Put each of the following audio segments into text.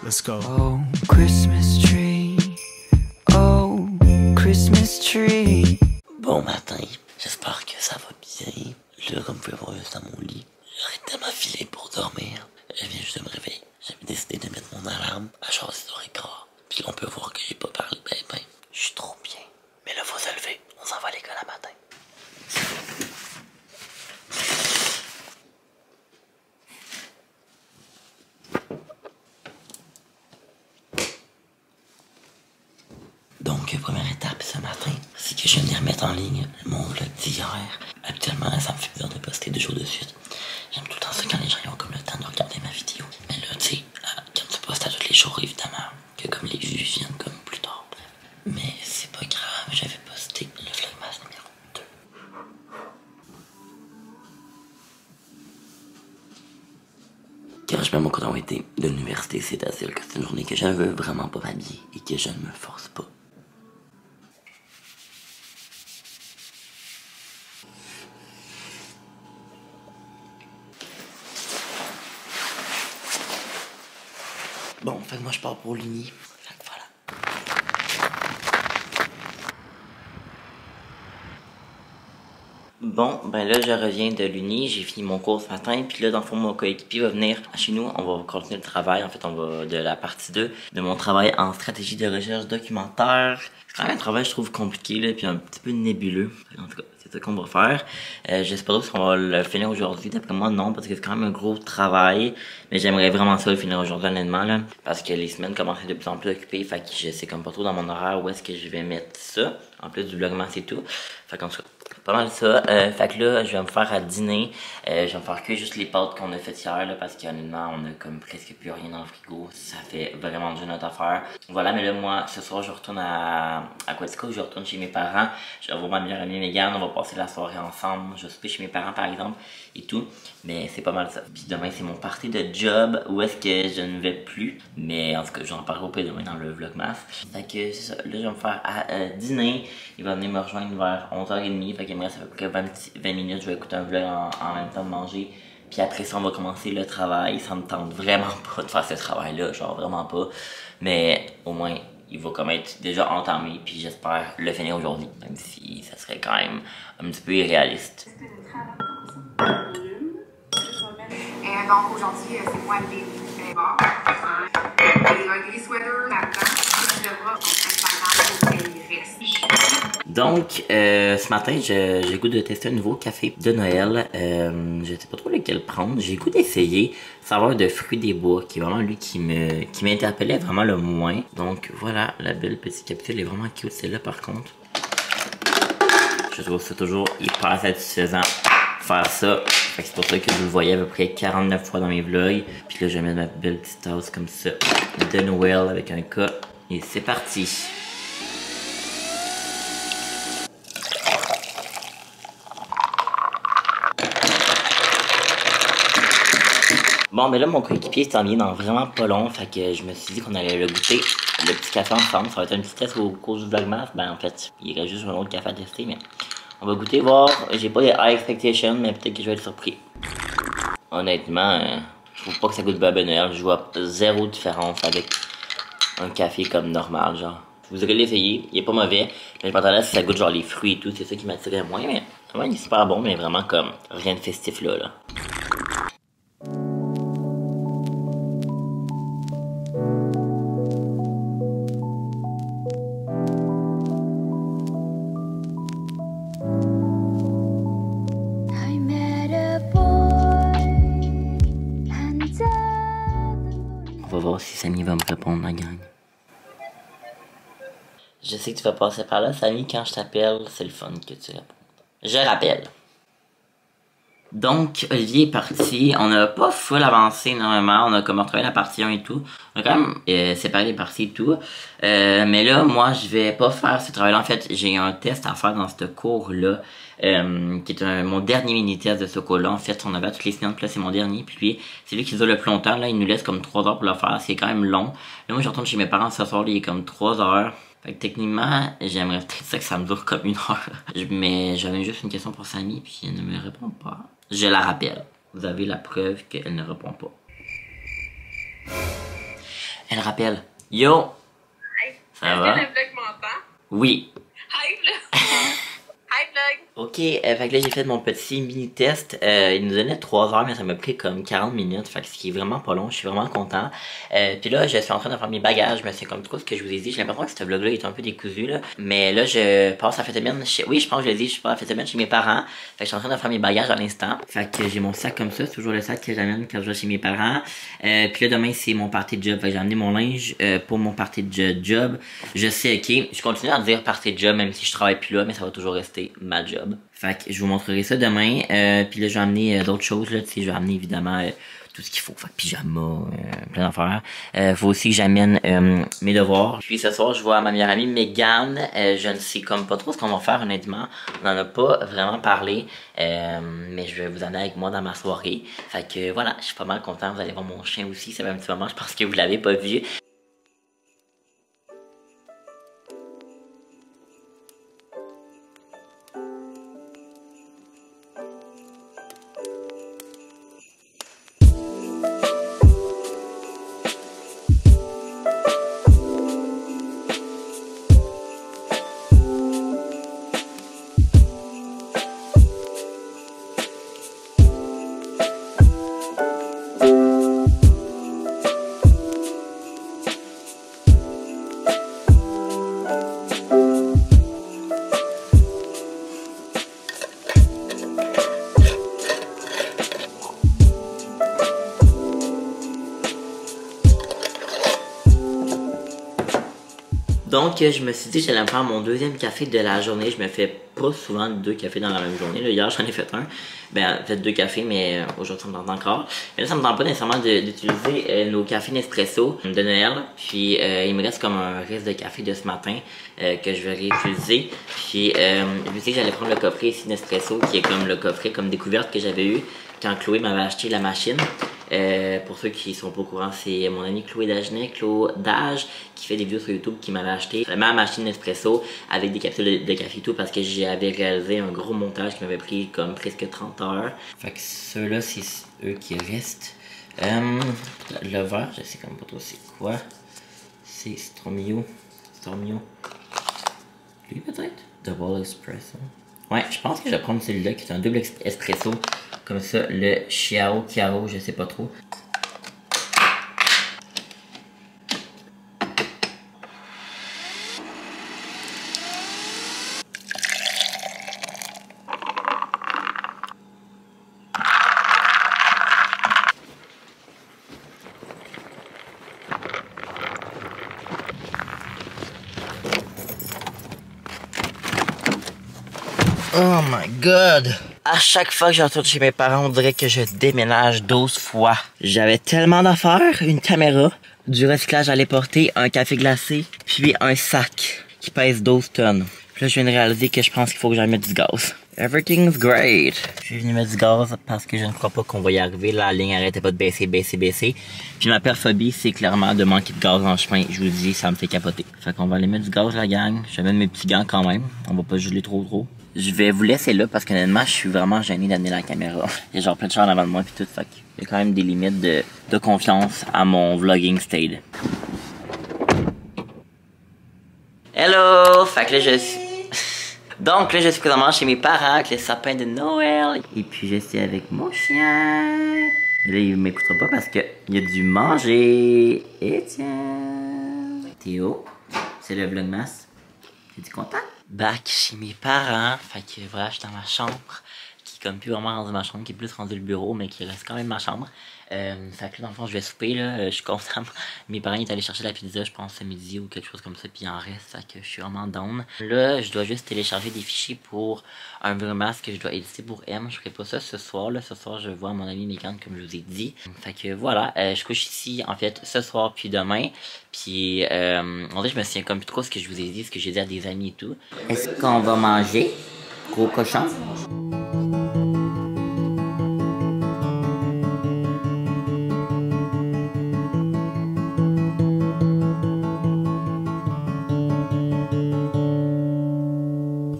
Let's go. Oh, Christmas tree. Oh, Christmas tree. Bon matin, j'espère que ça va bien. Là, comme vous pouvez voir, juste dans mon lit, j'aurais tellement filé pour dormir. Je viens juste de me réveiller. J'avais décidé de mettre mon alarme à genre 6h15. Puis là, on peut voir que j'ai pas parlé ben. Je suis trop bien. Mais là, faut se lever. On s'en va à l'école à matin. Donc, première étape ce matin, c'est que je viens de remettre en ligne mon vlog d'hier. Habituellement, ça me fait bizarre de poster 2 jours de suite. J'aime tout le temps ça quand les gens ont comme le temps de regarder ma vidéo. Mais là, tu sais, quand tu postes à tous les jours, évidemment, que comme les vues viennent comme plus tard. Mais c'est pas grave, j'avais posté le vlogmas numéro 2. Quand je mets mon coton été de l'université, c'est-à-dire que c'est une journée que je ne veux vraiment pas m'habiller et que je ne me force pas. Bon, fait que moi je pars pour l'Uni. Fait que voilà. Bon, ben là, je reviens de l'Uni, j'ai fini mon cours ce matin, puis là, dans le fond, mon coéquipier va venir chez nous, on va continuer le travail, en fait, on va de la partie 2 de mon travail en stratégie de recherche documentaire. C'est quand même un travail, je trouve, compliqué, là, puis un petit peu nébuleux. En tout cas, c'est ça qu'on va faire. J'espère qu'on va le finir aujourd'hui. D'après moi, non, parce que c'est quand même un gros travail, mais j'aimerais vraiment ça le finir aujourd'hui, honnêtement, là, parce que les semaines commencent de plus en plus occupées, fait que je sais comme pas trop dans mon horaire où est-ce que je vais mettre ça, en plus du vlogmas et tout. Fait qu'en tout cas, pas mal ça. Fait que là, je vais me faire à dîner. Je vais me faire que juste les pâtes qu'on a faites hier, là, parce qu'honnêtement, on a comme presque plus rien dans le frigo. Ça fait vraiment du notre affaire. Voilà, mais là, moi, ce soir, je retourne à Quatico, je retourne chez mes parents. Je vais voir ma meilleure amie Megan, on va passer la soirée ensemble. Je vais souper chez mes parents, par exemple, et tout. Mais c'est pas mal ça. Puis demain, c'est mon party de job, où est-ce que je ne vais plus. Mais en tout cas, j'en parlerai au peu demain dans le vlogmas. Fait que c'est ça. Là, je vais me faire à dîner. Il va venir me rejoindre vers 11h30. Fait qu'il me reste à peu près 20 minutes. Je vais écouter un vlog en même temps de manger. Puis après ça, on va commencer le travail. Ça me tente vraiment pas de faire ce travail-là. Genre vraiment pas. Mais au moins, il va comme être déjà entamé. Puis j'espère le finir aujourd'hui. Même si ça serait quand même un petit peu irréaliste. Donc aujourd'hui, c'est moi les bars. Et un gris sweater là-dedans. Je devrais principalement qu'il reste. Donc, ce matin, j'ai le goût de tester un nouveau café de Noël. Je sais pas trop lequel prendre. J'ai le goût d'essayer saveur de fruits des bois, qui est vraiment lui qui m'interpellait vraiment le moins. Donc voilà, la belle petite capsule est vraiment cute, celle-là par contre. Je trouve ça toujours hyper satisfaisant faire ça. Fait que c'est pour ça que vous le voyez à peu près 49 fois dans mes vlogs. Puis là, je vais mettre ma belle petite tasse comme ça de Noël avec un K. Et c'est parti. Bon, mais là, mon coéquipier s'en vient dans vraiment pas long. Fait que je me suis dit qu'on allait le goûter, le petit café ensemble. Ça va être un petit test au cours du vlogmas. Ben, en fait, il reste juste un autre café à tester, mais on va goûter, voir. J'ai pas des high expectations, mais peut-être que je vais être surpris. Honnêtement, je trouve pas que ça goûte Baba Noël. Je vois zéro différence avec un café comme normal, genre. Vous aurez l'essayer, il est pas mauvais. Mais je m'attendais à ce que ça goûte genre les fruits et tout, c'est ça qui m'attirait moins. Mais vraiment, il est super bon, mais vraiment comme rien de festif là. On va voir si Samy va me répondre, la gang. Je sais que tu vas passer par là, Samy, quand je t'appelle, c'est le fun que tu réponds. Je rappelle. Donc, Olivier est parti. On n'a pas full avancé énormément. On a comme retrouvé la partie 1 et tout. On a quand même séparé les parties et tout. Mais là, moi, je vais pas faire ce travail-là. En fait, j'ai un test à faire dans ce cours-là. Qui est mon dernier mini-test de ce cours-là. En fait, on avait toutes les semaines, puis là, c'est mon dernier. Puis c'est lui qui dure le plus longtemps. Là, il nous laisse comme 3 heures pour le faire. C'est quand même long. Là, moi, je retourne chez mes parents ce soir. Là, il est comme 3 heures. Fait que techniquement, j'aimerais peut-être ça que ça me dure comme 1 heure. Mais j'avais juste une question pour Samy, puis elle ne me répond pas. Je la rappelle. Vous avez la preuve qu'elle ne répond pas. Elle rappelle. Yo! Hi. Ça va? Est-ce que le vlog m'entend? Oui. Hi vlog! Hi vlog! Ok, fait que là j'ai fait mon petit mini-test. Il nous donnait 3 heures, mais ça m'a pris comme 40 minutes. Fait que ce qui est vraiment pas long, je suis vraiment content. Puis là, je suis en train de faire mes bagages, mais c'est comme trop ce que je vous ai dit. J'ai l'impression que ce vlog-là est un peu décousu, là. Mais là, je passe à la fête de semaine chez... Oui, je pense que je l'ai dit, je passe à la fête de semaine chez mes parents. Fait que je suis en train de faire mes bagages à l'instant. Fait que j'ai mon sac comme ça, c'est toujours le sac que j'amène quand je vais chez mes parents. Puis là, demain, c'est mon party de job. Fait que j'ai amené mon linge pour mon party de job. Je sais, ok, je continue à dire party de job, même si je travaille plus là, mais ça va toujours rester ma job. Fait que je vous montrerai ça demain. Puis là, je vais amener d'autres choses, là. Tu sais, je vais amener évidemment tout ce qu'il faut. Fait que pyjama, plein d'affaires. Faut aussi que j'amène mes devoirs. Puis ce soir, je vois ma meilleure amie Megan. Je ne sais comme pas trop ce qu'on va faire, honnêtement. On en a pas vraiment parlé. Mais je vais vous amener avec moi dans ma soirée. Fait que voilà, je suis pas mal content. Vous allez voir mon chien aussi. Ça fait un petit moment, je pense que vous l'avez pas vu. Donc, je me suis dit que j'allais me faire mon deuxième café de la journée. Je me fais pas souvent 2 cafés dans la même journée. Là, hier, j'en ai fait un. Ben, fait 2 cafés, mais aujourd'hui, ça me tente encore. Mais là, ça me tente pas nécessairement d'utiliser nos cafés Nespresso de Noël. Puis, il me reste comme un reste de café de ce matin que je vais réutiliser. Puis, je me suis dit que j'allais prendre le coffret ici Nespresso, qui est comme le coffret comme découverte que j'avais eu quand Chloé m'avait acheté la machine. Pour ceux qui sont pas au courant, c'est mon ami Chloé Dagenet, Claudage, qui fait des vidéos sur YouTube, qui m'avait acheté ma machine Nespresso avec des capsules de café et tout, parce que j'avais réalisé un gros montage qui m'avait pris comme presque 30 heures. Fait que ceux-là, c'est eux qui restent. Le verre, je sais comme pas trop c'est quoi. C'est Stormio. Lui peut-être? Double Espresso. Ouais, je pense que je vais prendre celui-là qui est un double espresso. Comme ça, le Chiao, je sais pas trop. Oh my god! À chaque fois que je retourne chez mes parents, on dirait que je déménage 12 fois. J'avais tellement d'affaires, une caméra, du recyclage à aller porter, un café glacé, puis un sac qui pèse 12 tonnes. Puis là, je viens de réaliser que je pense qu'il faut que j'aille mettre du gaz. Everything's great. Je suis venu mettre du gaz parce que je ne crois pas qu'on va y arriver. La ligne arrêtait pas de baisser. Puis ma pire phobie, c'est clairement de manquer de gaz en chemin. Je vous dis, ça me fait capoter. Fait qu'on va aller mettre du gaz, la gang. Je vais mettre mes petits gants quand même. On va pas geler trop. Je vais vous laisser là parce qu'honnêtement, je suis vraiment gêné d'amener la caméra. Il y a genre plein de choses en avant de moi puis tout. Fait qu'il y a quand même des limites de confiance à mon vlogging stage. Hello! Fait que là, je suis... Donc là, je suis présentement chez mes parents avec les sapins de Noël. Et puis, je suis avec mon chien. Et là, il m'écoutera pas parce qu'il y a du manger. Et tiens... Théo, c'est le vlogmas. T'es content? Back chez mes parents. Fait que voilà, je suis dans ma chambre. Qui est comme plus vraiment rendu ma chambre, qui est plus rendu le bureau, mais qui reste quand même ma chambre. Fait que là, dans le fond, je vais souper, là. Je suis content. Mes parents ils sont allés chercher la pizza, je pense, ce midi ou quelque chose comme ça, puis il en reste. Fait que je suis vraiment down. Là, je dois juste télécharger des fichiers pour un vlogmas que je dois éditer pour M. Je ferai pas ça ce soir, là. Ce soir, je vois mon ami Megan, comme je vous ai dit. Fait que voilà, je couche ici, en fait, ce soir, puis demain. Puis, en fait, je me souviens comme plus trop ce que je vous ai dit, ce que j'ai dit à des amis et tout. Est-ce qu'on va manger? Gros cochon?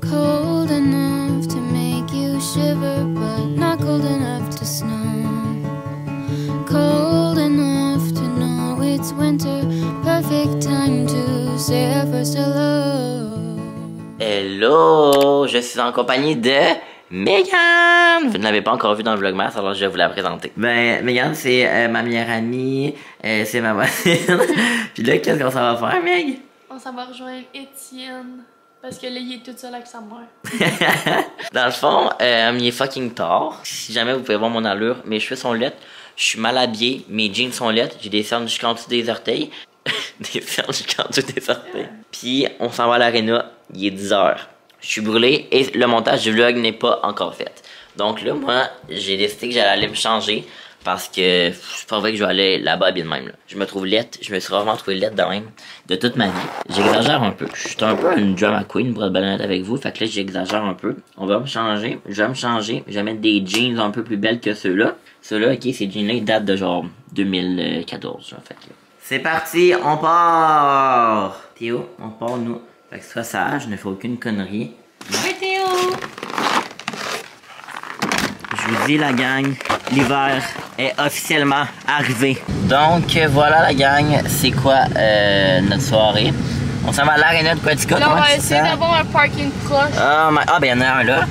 Cold enough to make you shiver, but not cold enough to snow. Cold enough to know it's winter, suis en compagnie de Megan. Vous ne l'avez pas encore vu dans le vlogmas, alors je vais vous la présenter. Ben, Megan, c'est ma meilleure amie, c'est ma voisine. Puis là, qu'est-ce qu'on s'en va faire, Meg? On s'en va rejoindre Étienne. Parce que là, il est tout seul avec sa mère. Dans le fond, il est fucking tard. Si jamais vous pouvez voir mon allure, mes cheveux sont laids, je suis mal habillé, mes jeans sont laids, j'ai des cernes jusqu'en dessous des orteils. Des cernes jusqu'en dessous des orteils. Puis on s'en va à l'aréna, il est 10h. Je suis brûlé et le montage du vlog n'est pas encore fait. Donc là, moi, j'ai décidé que j'allais aller me changer parce que c'est pas vrai que je vais aller là-bas bien de même. Là. Je me trouve laide, je me suis vraiment trouvé laide de même de toute ma vie. J'exagère un peu. Je suis un peu une drama queen pour être bien honnête avec vous. Fait que là, j'exagère un peu. On va me changer. Je vais me changer. Je vais mettre des jeans un peu plus belles que ceux-là. Ceux-là, ok, ces jeans-là, ils datent de genre 2014. En fait. C'est parti, on part! Théo, on part nous. Fait que sois sage, ne fais aucune connerie. Ouais, Théo! Je vous dis, la gang, l'hiver est officiellement arrivé. Donc, voilà la gang, c'est quoi notre soirée? On s'en va à l'aréna de Quaticook. Là, on va essayer d'avoir un parking proche. Ah, ben y'en a un là. Ouais,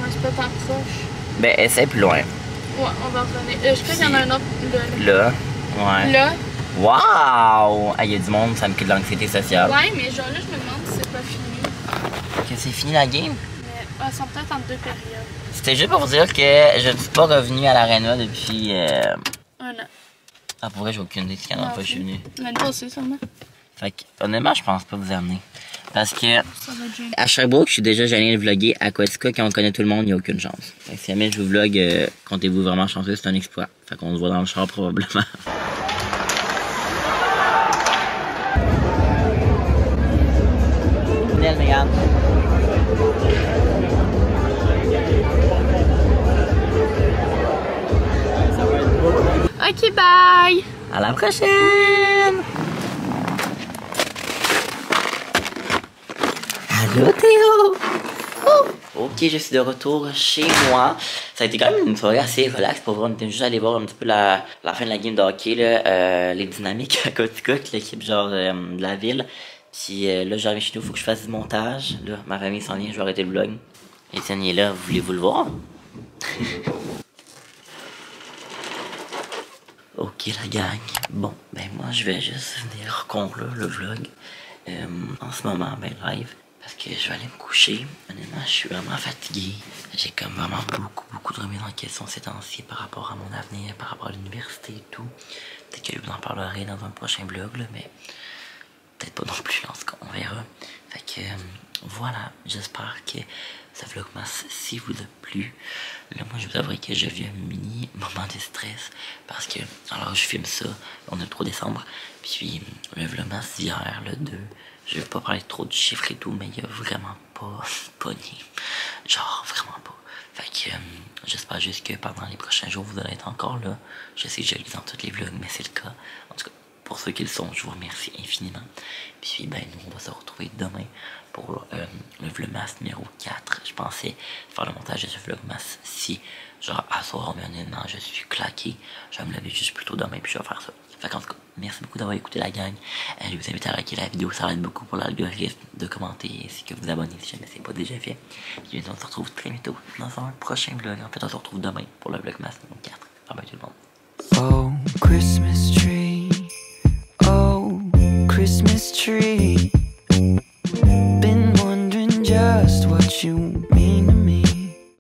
c'est pas tant proche. Ben, essaie plus loin. Ouais, on va revenir. Je crois qu'il y en a un autre là. Là, ouais. Là. Waouh! Ah, y a du monde, ça me crée de l'anxiété sociale. Ouais, mais genre là, je me demande si c'est pas fini. Que c'est fini la game? Mais elles sont peut-être en 2 périodes. C'était juste pour vous dire que je ne suis pas revenu à l'aréna depuis... 1 an. Ah, pour vrai, j'ai aucune idée de quelle fois je suis venu. L'année passée, sûrement. Fait que, honnêtement, je pense pas vous amener. Parce que, Ça va être gênant. à Sherbrooke, je suis déjà gêné de vlogger. À Quaticook, quand on connaît tout le monde, il n'y a aucune chance. Fait que si jamais je vous vlog, comptez-vous vraiment chanceux, c'est un exploit. Fait qu'on se voit dans le char probablement. Megan. Ok, bye! À la prochaine! Allô Théo! Oh. Ok, je suis de retour chez moi. Ça a été quand même une soirée assez relax pour voir. On était juste allé voir un petit peu la fin de la game de hockey, là, les dynamiques à Quaticook, l'équipe genre de la ville. Puis là, j'arrive chez nous, il faut que je fasse du montage. Là, ma famille s'en vient, je vais arrêter le vlog. Étienne est là, voulez-vous le voir? Ok la gang, bon, ben moi je vais juste venir conclure le vlog en ce moment, ben live, parce que je vais aller me coucher. Honnêtement, je suis vraiment fatigué. J'ai comme vraiment beaucoup de remises en question ces temps-ci par rapport à mon avenir, par rapport à l'université et tout. Peut-être que je vous en parlerai dans un prochain vlog, là, mais peut-être pas non plus, en tout cas, on verra. Fait que voilà, j'espère que ce vlogmas si vous a plu. Là, moi, je vous avouerai que je vis un mini moment de stress parce que, alors, je filme ça, on est le 3 décembre, puis le vlogmas d'hier, le 2, je vais pas parler trop de chiffres et tout, mais il y a vraiment pas pogné. Genre, vraiment pas. Fait que, j'espère juste que pendant les prochains jours, vous allez être encore là. Je sais que je le dis dans tous les vlogs, mais c'est le cas. En tout cas, pour ceux qui le sont, je vous remercie infiniment. Puis, ben, nous, on va se retrouver demain pour le vlogmas numéro 4. Je pensais faire le montage de ce vlogmas-ci, genre à soir, mais honnêtement, je suis claqué. Je vais me lever juste plus tôt demain, puis je vais faire ça. Fait qu'en tout cas, merci beaucoup d'avoir écouté la gang. Je vous invite à liker la vidéo, ça aide beaucoup pour l'algorithme, de commenter, ainsi que vous abonner si jamais c'est pas déjà fait. Puis on se retrouve très bientôt dans un prochain vlog. En fait, on se retrouve demain pour le vlogmas numéro 4. Bye bye tout le monde. Oh, Christmas tree. Oh, Christmas tree. Been wondering just what you